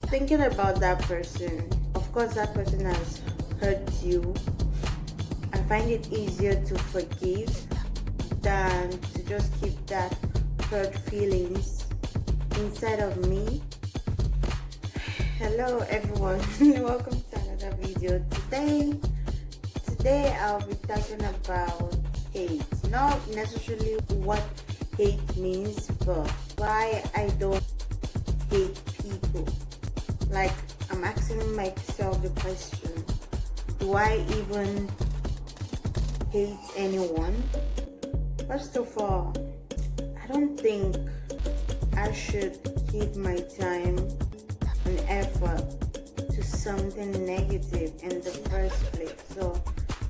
thinking about that person. Of course, that person has hurt you. I find it easier to forgive than to just keep that hurt feelings inside of me. Hello everyone, welcome to another video. Today I'll be talking about hate. Not necessarily what hate means, but why I don't hate people. Like, I'm asking myself the question, do I even hate anyone? First of all, I don't think I should give my time and effort to something negative in the first place. So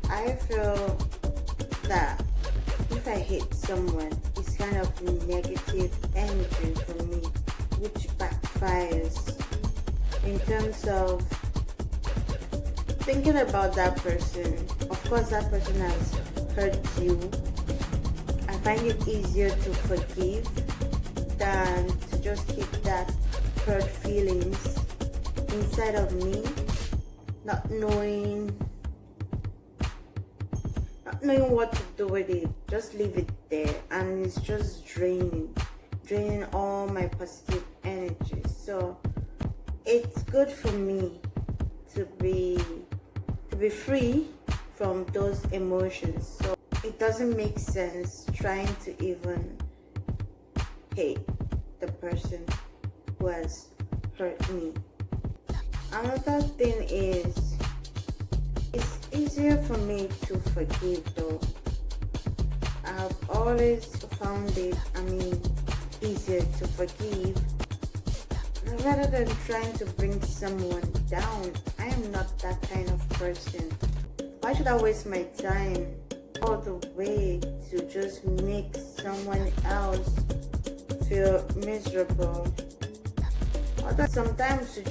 I feel that if I hate someone, it's kind of negative energy for me, which backfires in terms of thinking about that person. Of course, that person has hurt you. I find it easier to forgive than to just keep that hurt feelings inside of me, not knowing what to do with it. Just leave it there, and it's just draining all my positive energy. So it's good for me to be free from those emotions. So it doesn't make sense trying to even hate the person who has hurt me. Another thing is, it's easier for me to forgive though. I've always found it, easier to forgive rather than trying to bring someone down. I am not that kind of person. Why should I waste my time all the way to just make someone else feel miserable? Although sometimes we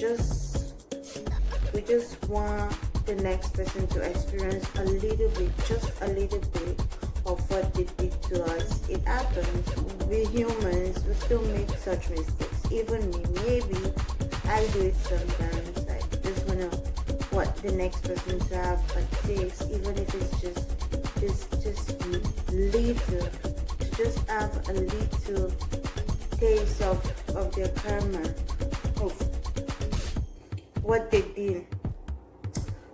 just want the next person to experience a little bit, just a little bit of what they did to us. It happens. We humans, we still make such mistakes. Even me, maybe I do it sometimes. I just wanna what the next person to have a taste, even if it's just little, to just have a little taste of their karma, of what they did.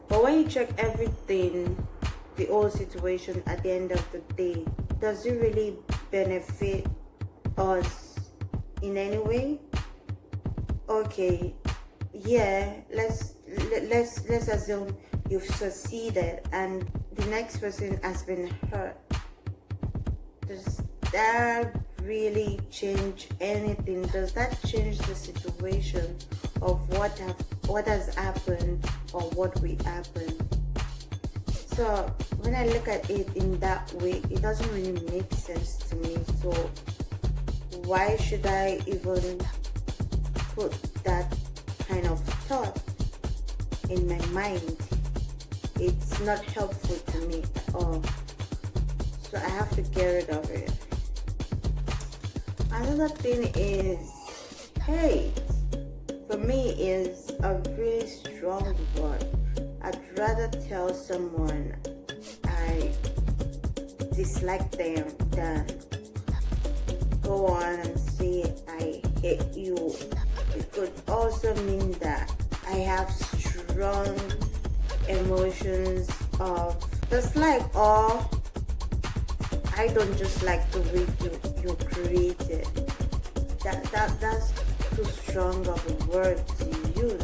But when you check everything, the whole situation at the end of the day, does it really benefit us in any way? Okay, yeah, let's assume you've succeeded and the next person has been hurt. Does that really change anything? Does that change the situation of what has happened or what will happen? So when I look at it in that way, it doesn't really make sense to me. So why should I even put that kind of thought in my mind? It's not helpful to me at all. So I have to get rid of it. Another thing is, hate for me is a really strong word. I'd rather tell someone I dislike them than go on and say I hate you. It could also mean that I have strong emotions of dislike, or I don't just like the way you created. That's too strong of a word to use.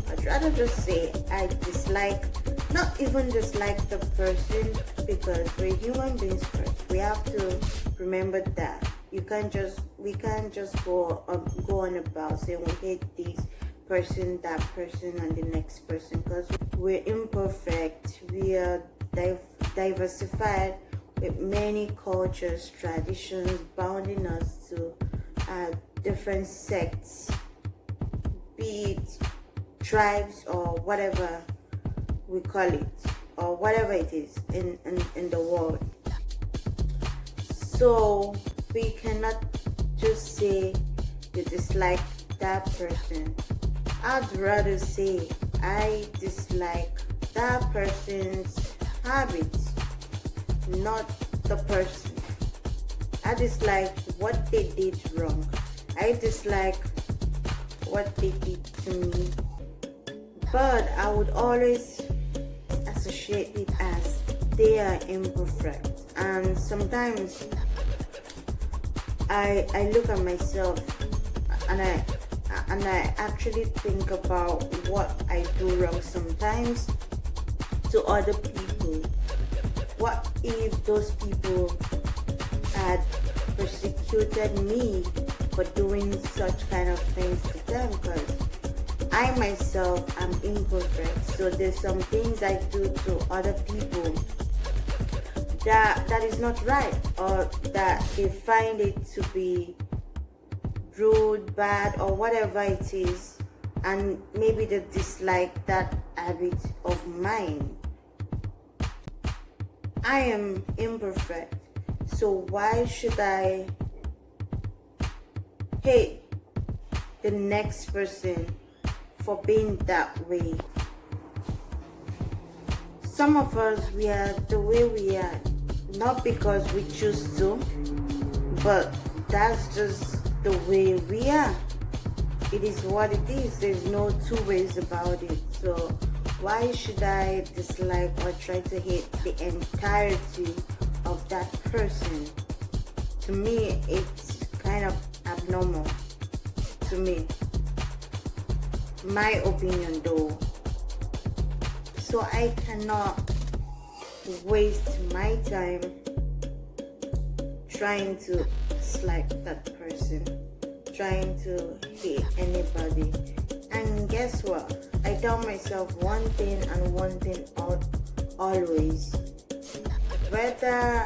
I'd rather just say I dislike, not even dislike the person, because we're human beings first. We have to remember that we can't just go on about saying we hate this person, that person, and the next person, because we're imperfect. We are diversified with many cultures, traditions bounding us to different sects, be it tribes or whatever we call it, or whatever it is in the world. So we cannot just say you dislike that person. I'd rather say I dislike that person's habits, not the person. I dislike what they did wrong. I dislike what they did to me. But I would always associate it as they are imperfect. And sometimes I look at myself and I actually think about what I do wrong sometimes to other people. What if those people had persecuted me for doing such kind of things to them? Because I myself am imperfect, so there's some things I do to other people that is not right, or that they find it to be rude, bad, or whatever it is, and maybe they dislike that habit of mine. I am imperfect, so why should I hate the next person for being that way? Some of us, we are the way we are, not because we choose to, but that's just the way we are. It is what it is. There's no two ways about it. So why should I dislike or try to hate the entirety of that person? To me, it's kind of abnormal. To me, my opinion though. So I cannot waste my time trying to dislike that person, trying to hate anybody. And guess what? I tell myself one thing and one thing always. Whether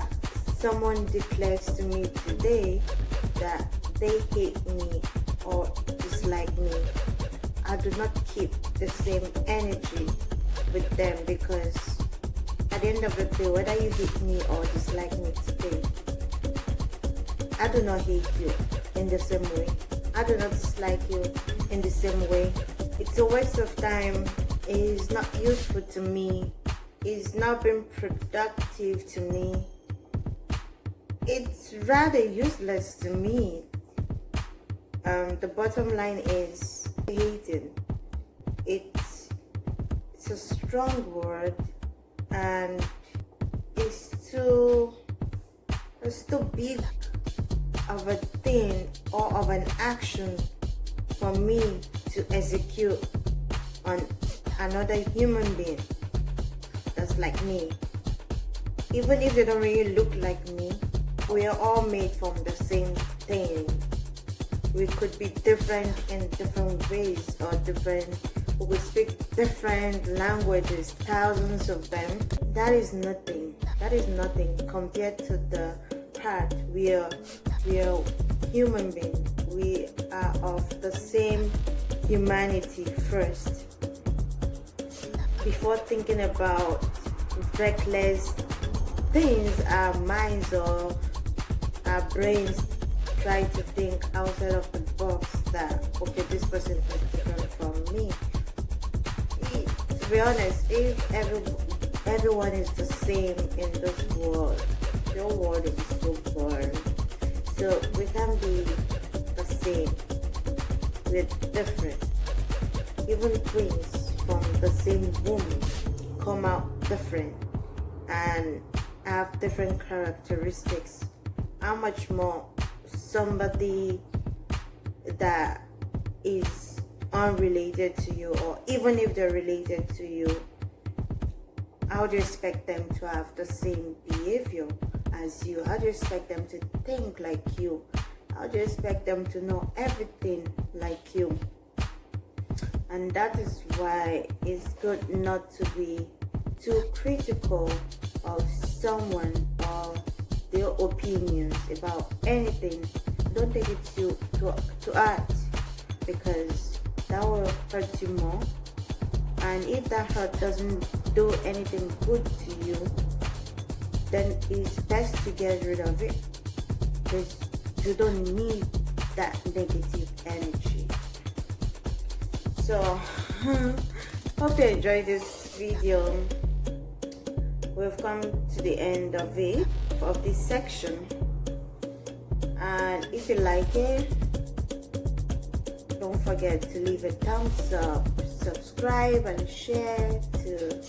someone declares to me today that they hate me or dislike me, I do not keep the same energy with them, because at the end of the day, whether you hate me or dislike me today, I do not hate you in the same way. I do not dislike you in the same way. It's a waste of time. It is not useful to me. It's not been productive to me. It's rather useless to me. The bottom line is hating. It's a strong word, and it's too big of a thing or of an action for me to execute on another human being that's like me. Even if they don't really look like me, we are all made from the same thing. We could be different in different ways, or we could speak different languages, thousands of them. That is nothing. That is nothing compared to the part we are human beings. We are of the same humanity first. Before thinking about reckless things, our minds or our brains try to think outside of the box that, okay, this person is different from me. To be honest, if everyone is the same in this world, the world is so boring. So we can be the same. We're different. Even twins from the same womb come out different and have different characteristics. How much more somebody that is unrelated to you, or even if they're related to you, how do you expect them to have the same behavior as you? How do you expect them to think like you? How do you expect them to know everything like you? And that is why it's good not to be too critical of someone or their opinions about anything. Don't take it to heart, because that will hurt you more. And if that hurt doesn't do anything good to you, then it's best to get rid of it, because you don't need that negative energy. So hope you enjoyed this video. We've come to the end of this section, and if you like it, don't forget to leave a thumbs up, subscribe and share to